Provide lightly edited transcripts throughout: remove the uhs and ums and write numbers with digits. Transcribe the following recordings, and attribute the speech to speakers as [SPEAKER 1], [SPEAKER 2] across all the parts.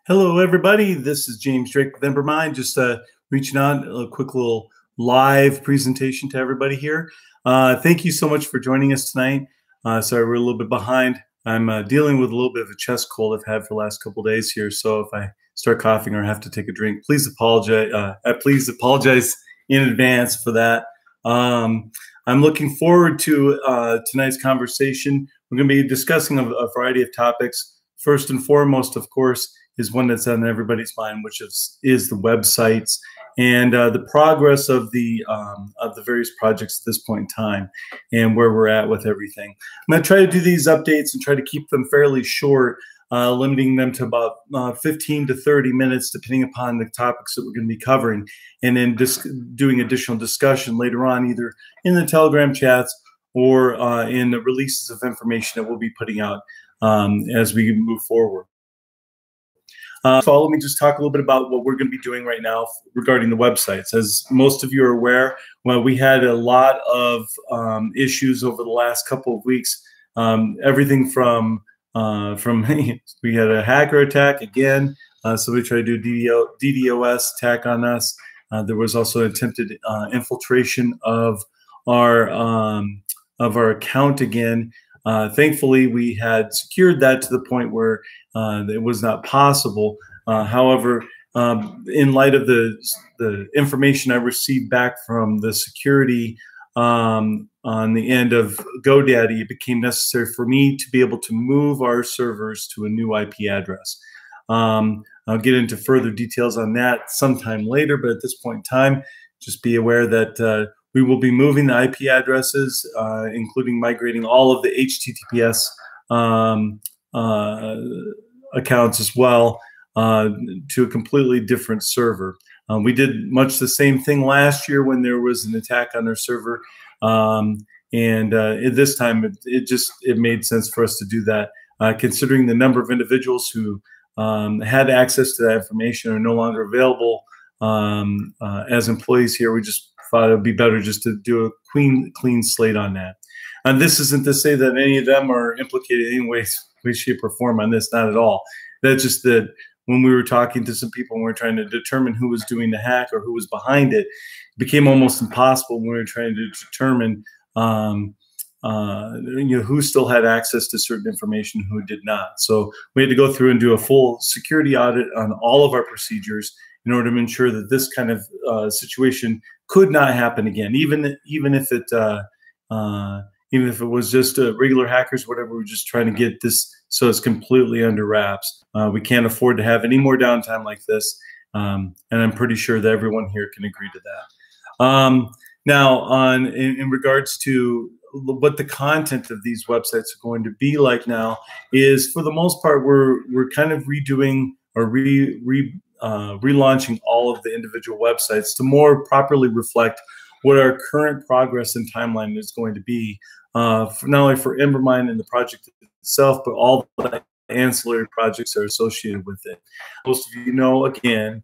[SPEAKER 1] Hello, everybody. This is James Drake with Embermine. Just reaching out, a quick little live presentation to everybody here. Thank you so much for joining us tonight. Sorry, we're a little bit behind. I'm dealing with a little bit of a chest cold I've had for the last couple of days here. So if I start coughing or have to take a drink, please apologize. Please apologize in advance for that. I'm looking forward to tonight's conversation. We're going to be discussing a variety of topics. First and foremost, of course, is one that's on everybody's mind, which is the websites and the progress of the various projects at this point in time and where we're at with everything. I'm going to try to do these updates and try to keep them fairly short, limiting them to about 15 to 30 minutes, depending upon the topics that we're going to be covering, and then just doing additional discussion later on, either in the Telegram chats or in the releases of information that we'll be putting out as we move forward. So let me just talk a little bit about what we're going to be doing right now regarding the websites. As most of you are aware, well, we had a lot of issues over the last couple of weeks. Everything from we had a hacker attack again. Somebody tried to do DDoS attack on us. There was also attempted infiltration of our account again. Thankfully, we had secured that to the point where it was not possible. However, in light of the information I received back from the security on the end of GoDaddy, it became necessary for me to be able to move our servers to a new IP address. I'll get into further details on that sometime later, but at this point in time, just be aware that we will be moving the IP addresses, including migrating all of the HTTPS accounts as well to a completely different server. We did much the same thing last year when there was an attack on their server, and this time it made sense for us to do that, considering the number of individuals who had access to that information are no longer available as employees here. We just thought it would be better just to do a clean slate on that. And this isn't to say that any of them are implicated in any way, shape, or form on this, not at all. That's just that when we were talking to some people and we were trying to determine who was doing the hack or who was behind it, it became almost impossible when we were trying to determine who still had access to certain information, who did not. So we had to go through and do a full security audit on all of our procedures in order to ensure that this kind of situation could not happen again, even if it was just regular hackers, whatever. We're just trying to get this so it's completely under wraps. We can't afford to have any more downtime like this, and I'm pretty sure that everyone here can agree to that. Now, in regards to what the content of these websites are going to be like now, is for the most part we're kind of redoing or relaunching all of the individual websites to more properly reflect what our current progress and timeline is going to be, not only for Embermine and the project itself, but all the ancillary projects that are associated with it. Most of you know, again,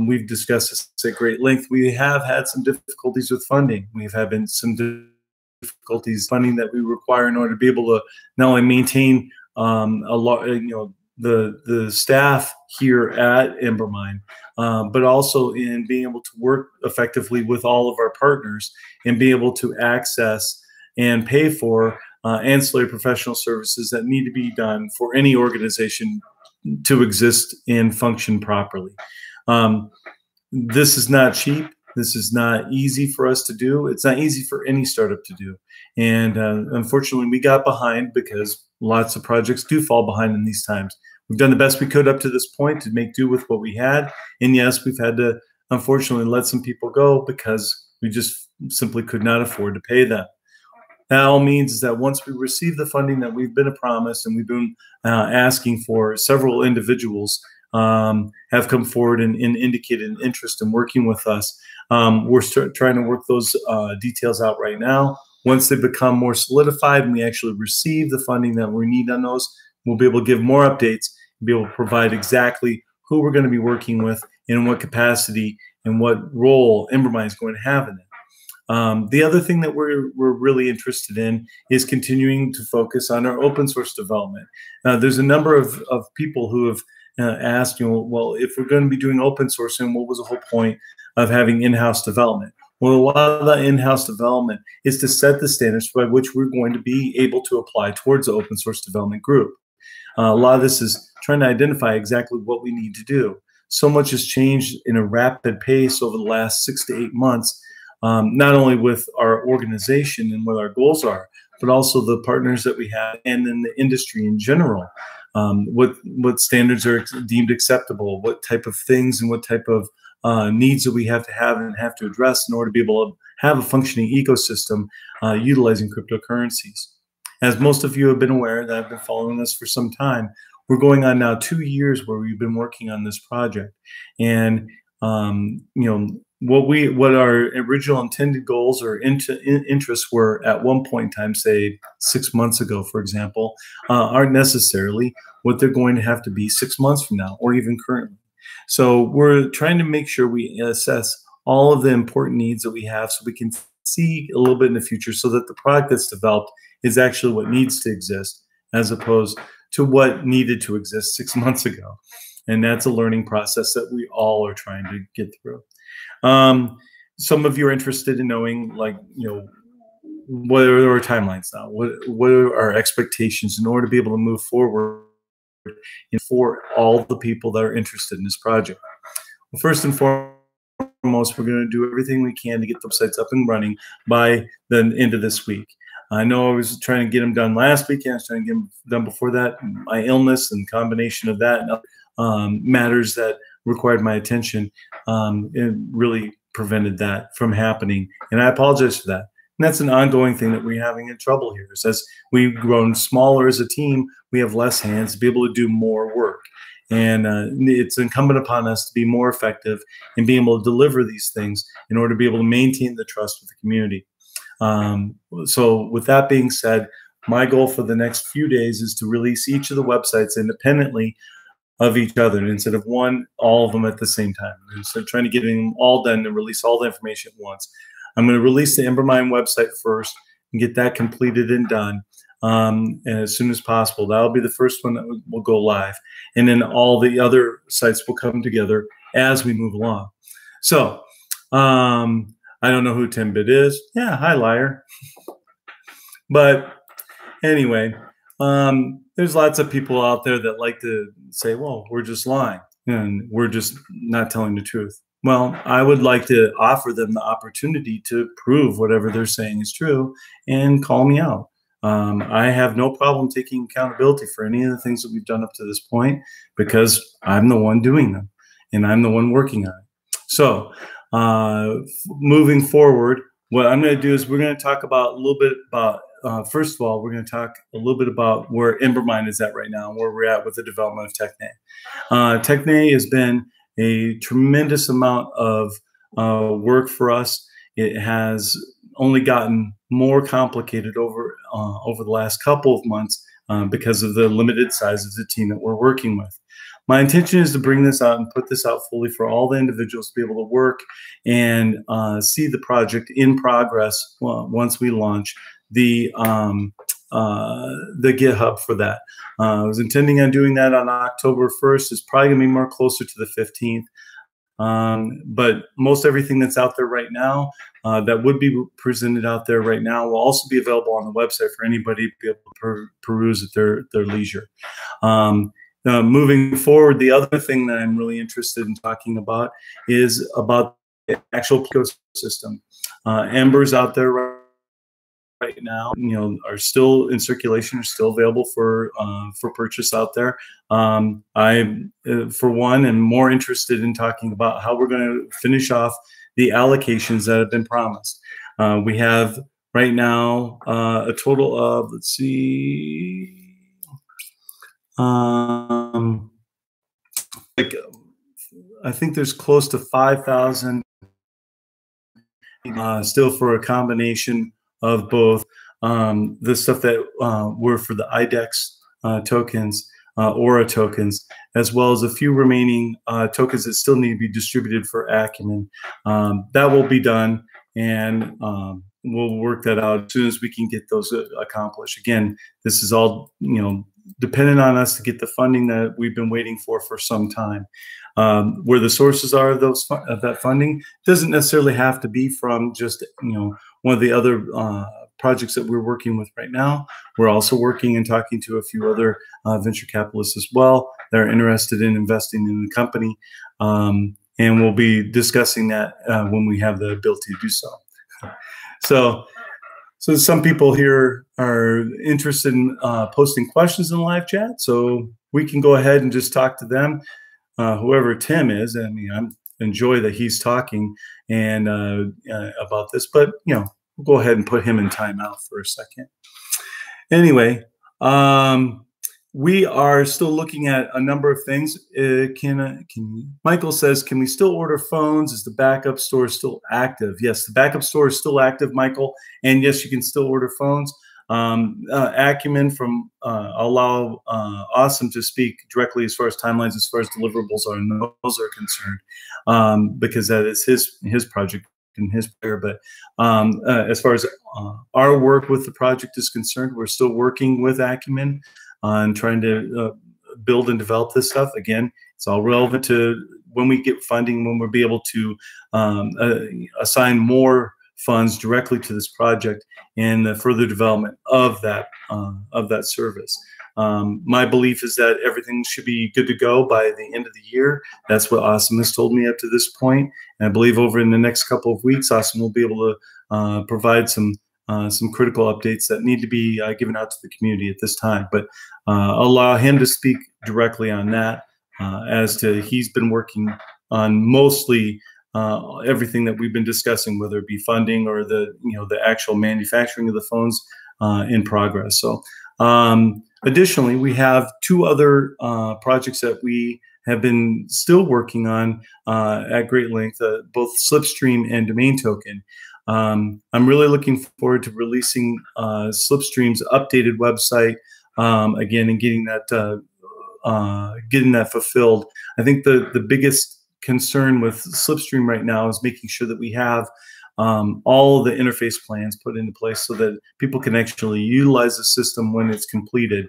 [SPEAKER 1] we've discussed this at great length. We have had some difficulties with funding. We've had some difficulties funding that we require in order to be able to not only maintain the staff here at Embermine, but also in being able to work effectively with all of our partners and be able to access and pay for ancillary professional services that need to be done for any organization to exist and function properly. This is not cheap. This is not easy for us to do. It's not easy for any startup to do. And unfortunately, we got behind because lots of projects do fall behind in these times. We've done the best we could up to this point to make do with what we had. And yes, we've had to, unfortunately, let some people go because we just simply could not afford to pay them. That all means is that once we receive the funding that we've been promised and we've been asking for, several individuals have come forward and indicated an interest in working with us. We're trying to work those details out right now. Once they become more solidified and we actually receive the funding that we need on those, we'll be able to give more updates and be able to provide exactly who we're going to be working with, in what capacity, and what role Embermine is going to have in it. The other thing that we're really interested in is continuing to focus on our open source development. There's a number of people who have asked, well, if we're going to be doing open sourcing, what was the whole point of having in-house development? Well, a lot of the in-house development is to set the standards by which we're going to be able to apply towards the open source development group. A lot of this is trying to identify exactly what we need to do. So much has changed in a rapid pace over the last 6 to 8 months, not only with our organization and what our goals are, but also the partners that we have and in the industry in general. What standards are deemed acceptable, what type of things and what type of needs that we have to address in order to be able to have a functioning ecosystem utilizing cryptocurrencies. As most of you have been aware that have been following us for some time, we're going on now 2 years where we've been working on this project. And what our original intended goals or interests were at one point in time, say 6 months ago, for example, aren't necessarily what they're going to have to be 6 months from now or even currently. So we're trying to make sure we assess all of the important needs that we have so we can see a little bit in the future so that the product that's developed is actually what needs to exist as opposed to what needed to exist 6 months ago. And that's a learning process that we all are trying to get through. Some of you are interested in knowing, like, what are our timelines now? What are our expectations in order to be able to move forward for all the people that are interested in this project? Well, first and foremost, we're going to do everything we can to get the websites up and running by the end of this week. I know I was trying to get them done last weekend. I was trying to get them done before that. My illness and combination of that and other matters that required my attention, it really prevented that from happening. And I apologize for that. And that's an ongoing thing that we're having in trouble here. Is as we've grown smaller as a team, we have less hands to be able to do more work. And it's incumbent upon us to be more effective in being able to deliver these things in order to be able to maintain the trust with the community. So with that being said, my goal for the next few days is to release each of the websites independently of each other instead of all of them at the same time. Instead of trying to get them all done and release all the information at once, I'm going to release the Embermine website first and get that completed and done as soon as possible. That'll be the first one that will go live. And then all the other sites will come together as we move along. So, I don't know who Timbit is. Yeah, hi, liar. But anyway, there's lots of people out there that like to say, well, we're just lying and we're just not telling the truth. Well, I would like to offer them the opportunity to prove whatever they're saying is true and call me out. I have no problem taking accountability for any of the things that we've done up to this point because I'm the one doing them and I'm the one working on it. So moving forward, what I'm going to do is we're going to talk about a little bit about, first of all, we're going to talk a little bit about where Embermine is at right now and where we're at with the development of Techne. Techne has been a tremendous amount of work for us. It has only gotten more complicated over the last couple of months because of the limited size of the team that we're working with. My intention is to bring this out and put this out fully for all the individuals to be able to work and see the project in progress once we launch the GitHub for that. I was intending on doing that on October 1st. It's probably going to be more closer to the 15th. But most everything that's out there right now that would be presented out there right now will also be available on the website for anybody to be able to peruse at their leisure. Moving forward, the other thing that I'm really interested in talking about is about the actual ecosystem. Embers out there right now, are still in circulation, are still available for purchase out there. I, for one, am more interested in talking about how we're going to finish off the allocations that have been promised. We have right now a total of, let's see, I think there's close to 5,000 still for a combination of both the stuff that were for the IDEX tokens, Aura tokens, as well as a few remaining tokens that still need to be distributed for Acumen. That will be done, and we'll work that out as soon as we can get those accomplished. Again, this is all, dependent on us to get the funding that we've been waiting for some time. Where the sources are of that funding doesn't necessarily have to be from just one of the other projects that we're working with right now. We're also working and talking to a few other venture capitalists as well that are interested in investing in the company, and we'll be discussing that when we have the ability to do so. So some people here are interested in posting questions in the live chat, so we can go ahead and just talk to them. Whoever Tim is, I mean, I enjoy that he's talking and about this, but we'll go ahead and put him in timeout for a second. Anyway, we are still looking at a number of things. Michael says, can we still order phones? Is the backup store still active? Yes, the backup store is still active, Michael, and yes, you can still order phones. Acumen from allow Awesome to speak directly as far as timelines, as far as deliverables are concerned, because that is his project and his prayer. But as far as our work with the project is concerned, we're still working with Acumen on trying to build and develop this stuff. Again, it's all relevant to when we get funding, when we'll be able to assign more funds directly to this project and the further development of that service. My belief is that everything should be good to go by the end of the year. That's what Awesome has told me up to this point. And I believe over in the next couple of weeks, Awesome will be able to provide some critical updates that need to be given out to the community at this time. But allow him to speak directly on that, as to he's been working on mostly everything that we've been discussing, whether it be funding or the actual manufacturing of the phones in progress. So additionally, we have two other projects that we have been still working on at great length, both Slipstream and Domain Token. I'm really looking forward to releasing Slipstream's updated website again, and getting that fulfilled. I think the biggest concern with Slipstream right now is making sure that we have all the interface plans put into place so that people can actually utilize the system when it's completed.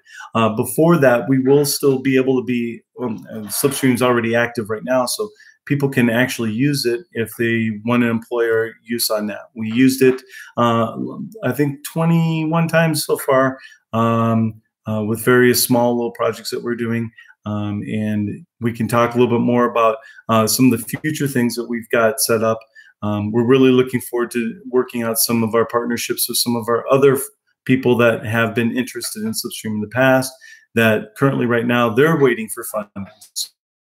[SPEAKER 1] Before that, we will still be able to be, Slipstream's already active right now, so people can actually use it if they want to employ our use on that. We used it, I think, 21 times so far with various small little projects that we're doing. And we can talk a little bit more about some of the future things that we've got set up. We're really looking forward to working out some of our partnerships with some of our other people that have been interested in Slipstream in the past, that currently right now they're waiting for funding.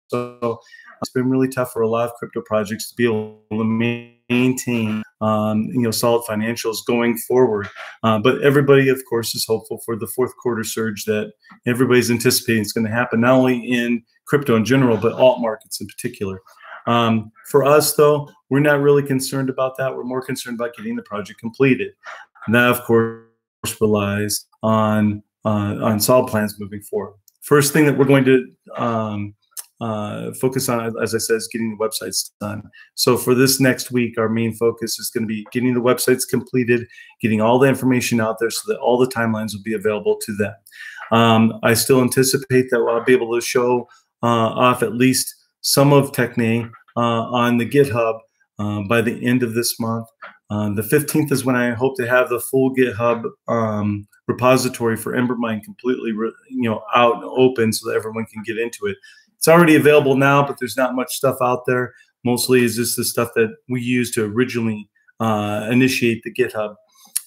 [SPEAKER 1] So it's been really tough for a lot of crypto projects to be able to maintain solid financials going forward. But everybody, of course, is hopeful for the fourth quarter surge that everybody's anticipating is going to happen, not only in crypto in general, but alt markets in particular. For us, though, we're not really concerned about that. We're more concerned about getting the project completed. And that, of course, relies on solid plans moving forward. First thing that we're going to focus on, as I said, is getting the websites done. So for this next week, our main focus is going to be getting the websites completed, getting all the information out there so that all the timelines will be available to them. I still anticipate that I'll be able to show off at least some of Techne on the GitHub by the end of this month. The 15th is when I hope to have the full GitHub repository for Embermine completely out and open so that everyone can get into it. It's already available now, but there's not much stuff out there. Mostly is just the stuff that we used to originally initiate the GitHub.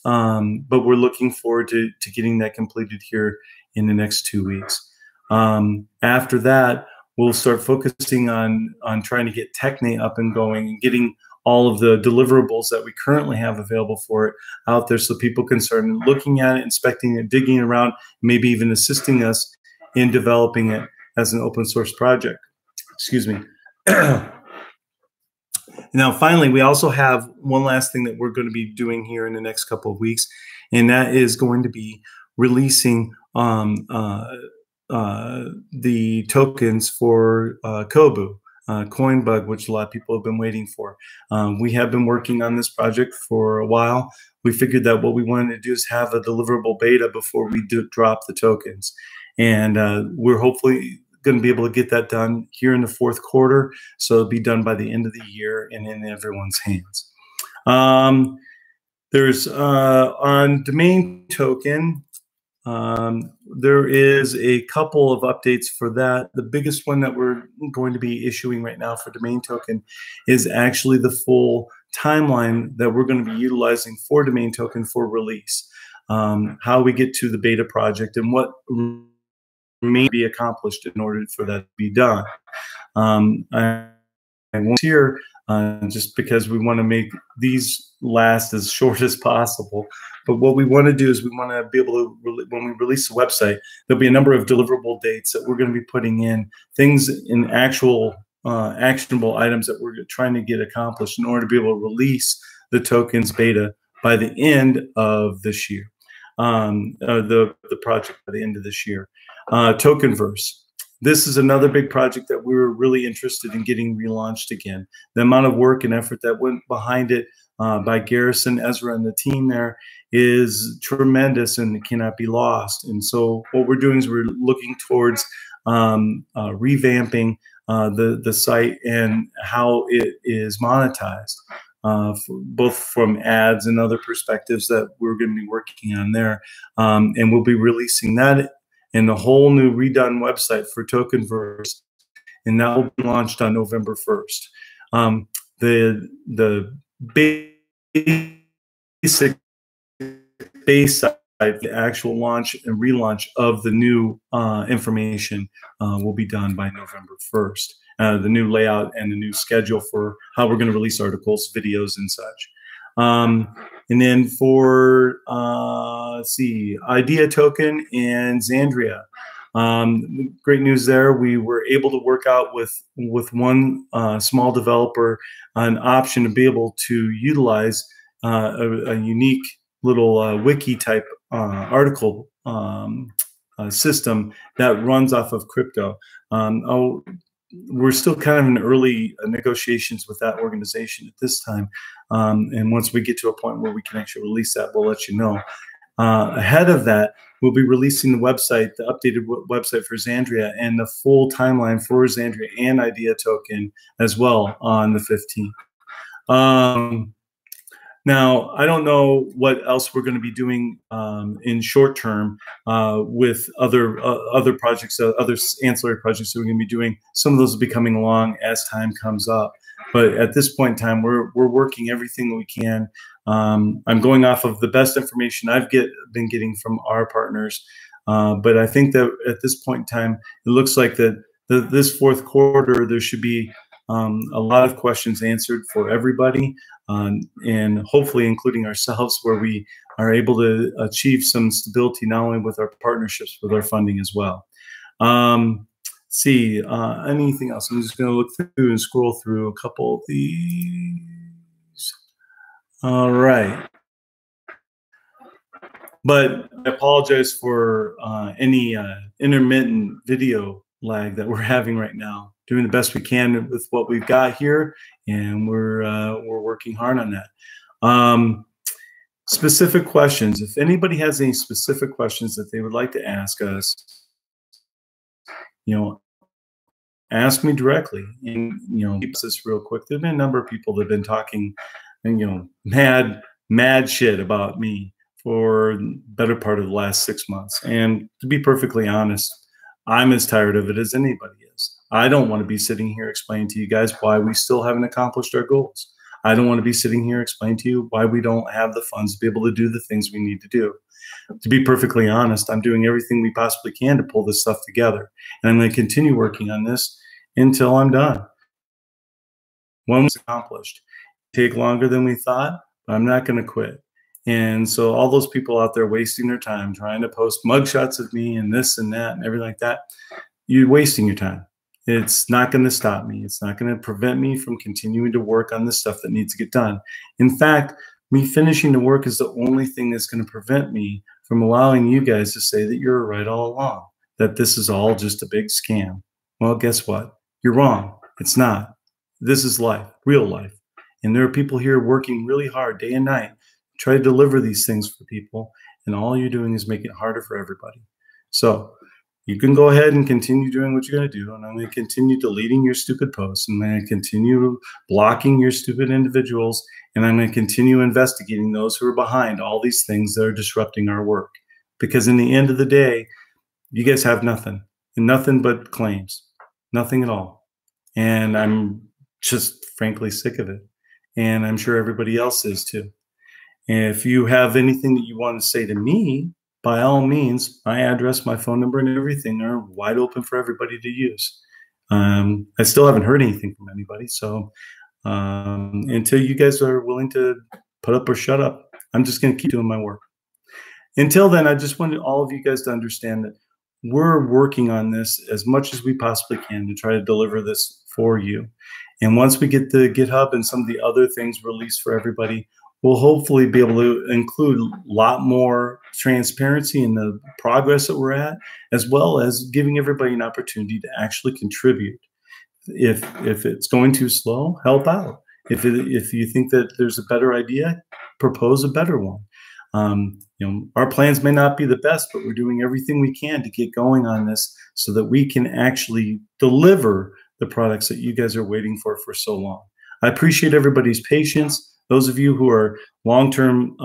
[SPEAKER 1] But we're looking forward to getting that completed here in the next 2 weeks. After that, we'll start focusing on trying to get Techne up and going and getting all of the deliverables that we currently have available for it out there so people can start looking at it, inspecting it, digging around, maybe even assisting us in developing it as an open source project. Excuse me. Now, finally, we also have one last thing that we're going to be doing here in the next couple of weeks, and that is going to be releasing the tokens for Kobu, Coinbug, which a lot of people have been waiting for. We have been working on this project for a while. We figured that what we wanted to do is have a deliverable beta before we drop the tokens. and we're hopefully going to be able to get that done here in the fourth quarter. So it'll be done by the end of the year and in everyone's hands. There's on domain token, there is a couple of updates for that. The biggest one that we're going to be issuing right now for domain token is actually the full timeline that we're going to be utilizing for domain token for release. How we get to the beta project and what may be accomplished in order for that to be done. I won't here just because we want to make these last as short as possible. But what we want to do is we want to be able to, when we release the website, there'll be a number of deliverable dates that we're going to be putting in, things in actual actionable items that we're trying to get accomplished in order to be able to release the tokens beta by the end of this year, the project by the end of this year. Tokenverse. This is another big project that we were really interested in getting relaunched again. The amount of work and effort that went behind it by Garrison, Ezra, and the team there is tremendous and it cannot be lost. And so what we're doing is we're looking towards revamping the site and how it is monetized, both from ads and other perspectives that we're going to be working on there. And we'll be releasing that in a whole new redone website for Tokenverse, and that will be launched on November 1st. The basic base site, the actual launch and relaunch of the new information will be done by November 1st. The new layout and the new schedule for how we're going to release articles, videos, and such. And then for, let's see, Idea Token and Xandria. Great news there. We were able to work out with one small developer an option to be able to utilize a unique little wiki type article system that runs off of crypto. We're still kind of in early negotiations with that organization at this time. And once we get to a point where we can actually release that, we'll let you know. Ahead of that, we'll be releasing the website, the updated website for Xandria, and the full timeline for Xandria and Idea Token as well on the 15th. Now, I don't know what else we're going to be doing in short term with other projects, other ancillary projects that we're going to be doing. Some of those will be coming along as time comes up. But at this point in time, we're working everything that we can. I'm going off of the best information I've been getting from our partners. But I think that at this point in time, it looks like that this fourth quarter, there should be a lot of questions answered for everybody, and hopefully including ourselves, where we are able to achieve some stability, not only with our partnerships, but our funding as well. See, anything else? I'm just going to look through and scroll through a couple of these. All right. But I apologize for any intermittent video lag that we're having right now. Doing the best we can with what we've got here, and we're working hard on that. Specific questions. If anybody has any specific questions that they would like to ask us, ask me directly. And keep this real quick. There've been a number of people that have been talking, mad shit about me for the better part of the last 6 months. And to be perfectly honest, I'm as tired of it as anybody is. I don't want to be sitting here explaining to you guys why we still haven't accomplished our goals. I don't want to be sitting here explaining to you why we don't have the funds to be able to do the things we need to do. To be perfectly honest, I'm doing everything we possibly can to pull this stuff together. And I'm going to continue working on this until I'm done. One was accomplished. It'll take longer than we thought, but I'm not going to quit. And so all those people out there wasting their time trying to post mugshots of me and this and that and everything like that, you're wasting your time. It's not going to stop me. It's not going to prevent me from continuing to work on the stuff that needs to get done. In fact, me finishing the work is the only thing that's going to prevent me from allowing you guys to say that you're right all along, that this is all just a big scam. Well, guess what? You're wrong. It's not. This is life, real life. And there are people here working really hard day and night to try to deliver these things for people. And all you're doing is making it harder for everybody. So you can go ahead and continue doing what you're going to do. And I'm going to continue deleting your stupid posts. I'm going to continue blocking your stupid individuals. And I'm going to continue investigating those who are behind all these things that are disrupting our work. Because in the end of the day, you guys have nothing, and nothing but claims, nothing at all. And I'm just frankly sick of it. And I'm sure everybody else is too. And if you have anything that you want to say to me, by all means, my address, my phone number, and everything are wide open for everybody to use. I still haven't heard anything from anybody. So until you guys are willing to put up or shut up, I'm just going to keep doing my work. Until then, I just wanted all of you guys to understand that we're working on this as much as we possibly can to try to deliver this for you. And once we get the GitHub and some of the other things released for everybody, we'll hopefully be able to include a lot more transparency in the progress that we're at, as well as giving everybody an opportunity to actually contribute. If it's going too slow, help out. If you think that there's a better idea, propose a better one. Our plans may not be the best, but we're doing everything we can to get going on this so that we can actually deliver the products that you guys are waiting for so long. I appreciate everybody's patience. Those of you who are long-term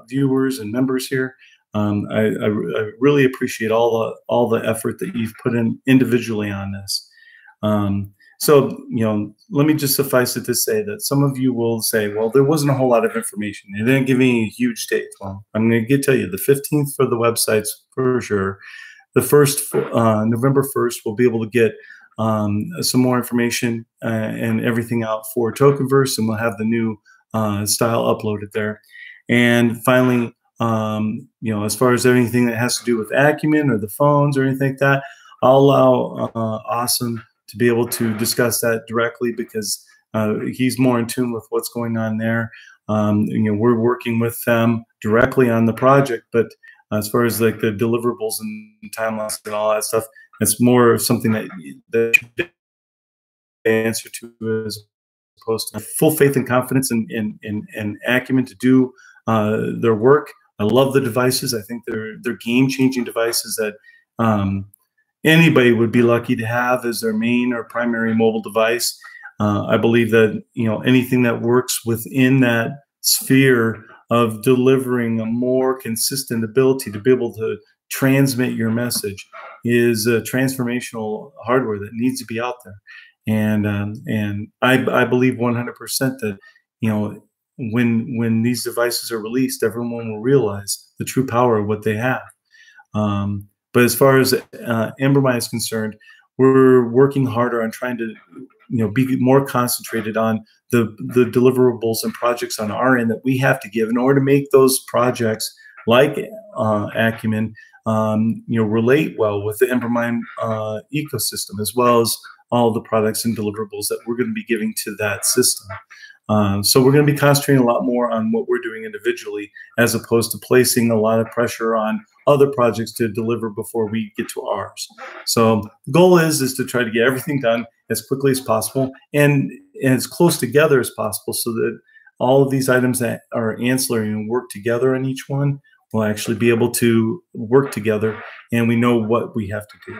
[SPEAKER 1] viewers and members here, I really appreciate all the effort that you've put in individually on this. So, let me just suffice it to say that some of you will say, well, there wasn't a whole lot of information. They didn't give me a huge date. Well, I'm going to tell you the 15th for the websites for sure. The first, November 1st, we'll be able to get some more information and everything out for Tokenverse, and we'll have the new style uploaded there. And finally, as far as anything that has to do with Acumen or the phones or anything like that, I'll allow Awesome to be able to discuss that directly because he's more in tune with what's going on there. We're working with them directly on the project, but as far as like the deliverables and timelines and all that stuff, it's more of something that you answer to as opposed to full faith and confidence in Acumen to do their work. I love the devices. I think they're game-changing devices that anybody would be lucky to have as their main or primary mobile device. I believe that anything that works within that sphere of delivering a more consistent ability to be able to transmit your message is a transformational hardware that needs to be out there. And I believe 100% that when these devices are released, everyone will realize the true power of what they have. But as far as Embermine is concerned, we're working harder on trying to be more concentrated on the deliverables and projects on our end that we have to give in order to make those projects like Acumen relate well with the Embermine ecosystem, as well as all the products and deliverables that we're going to be giving to that system. So we're going to be concentrating a lot more on what we're doing individually, as opposed to placing a lot of pressure on other projects to deliver before we get to ours. So the goal is to try to get everything done as quickly as possible and as close together as possible, so that all of these items that are ancillary and work together on each one will actually be able to work together, and we know what we have to do.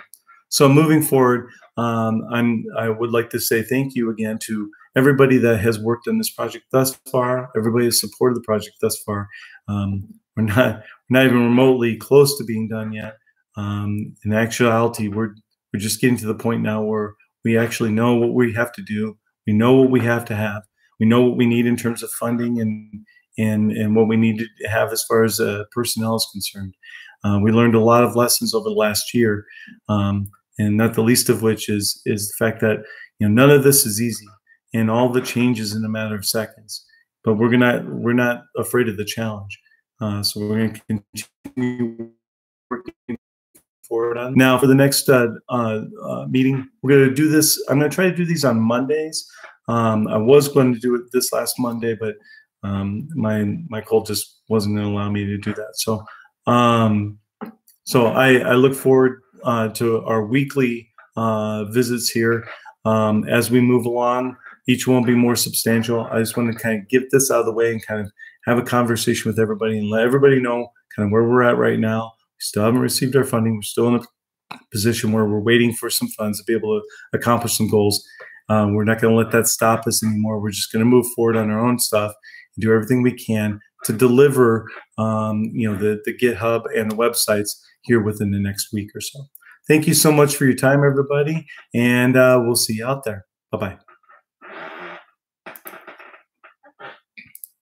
[SPEAKER 1] So moving forward, I would like to say thank you again to everybody that has worked on this project thus far, everybody has supported the project thus far. We're not even remotely close to being done yet. In actuality, we're just getting to the point now where we actually know what we have to do. We know what we have to have. We know what we need in terms of funding and what we need to have as far as personnel is concerned. We learned a lot of lessons over the last year, and not the least of which is the fact that none of this is easy, and all the changes in a matter of seconds. But we're not afraid of the challenge. So we're going to continue working forward on. Now, for the next meeting, we're going to do this. I'm going to try to do these on Mondays. I was going to do it this last Monday, but my cold just wasn't going to allow me to do that. So I look forward to our weekly visits here as we move along. Each one will be more substantial. I just want to kind of get this out of the way and kind of have a conversation with everybody and let everybody know kind of where we're at right now. We still haven't received our funding. We're still in position where we're waiting for some funds to be able to accomplish some goals. We're not going to let that stop us anymore. We're just going to move forward on our own stuff and do everything we can to deliver, the GitHub and the websites here within the next week or so. Thank you so much for your time, everybody, and we'll see you out there. Bye-bye.